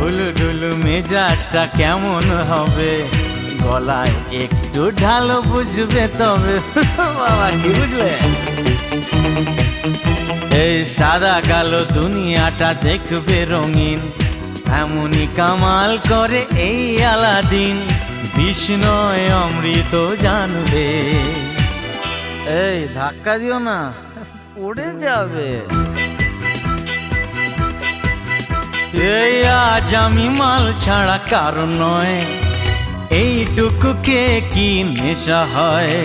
Hulu ঢুলু মেজাজটা কেমন হবে, গলায় একটু ঢালো বুঝবে তবে। বাবা কি বুঝলে? এই সাদা কালো দুনিয়াটা দেখবে রঙিন, এমনই কামাল করে এই আলাদিন, বিষ্ণয় অমৃত জানবে। এই ধাক্কা দিও না, পড়ে যাবে। এই আজ আমি মাল ছাড়া কারণ নয়, এইটুকু কে কি নেশা হয়।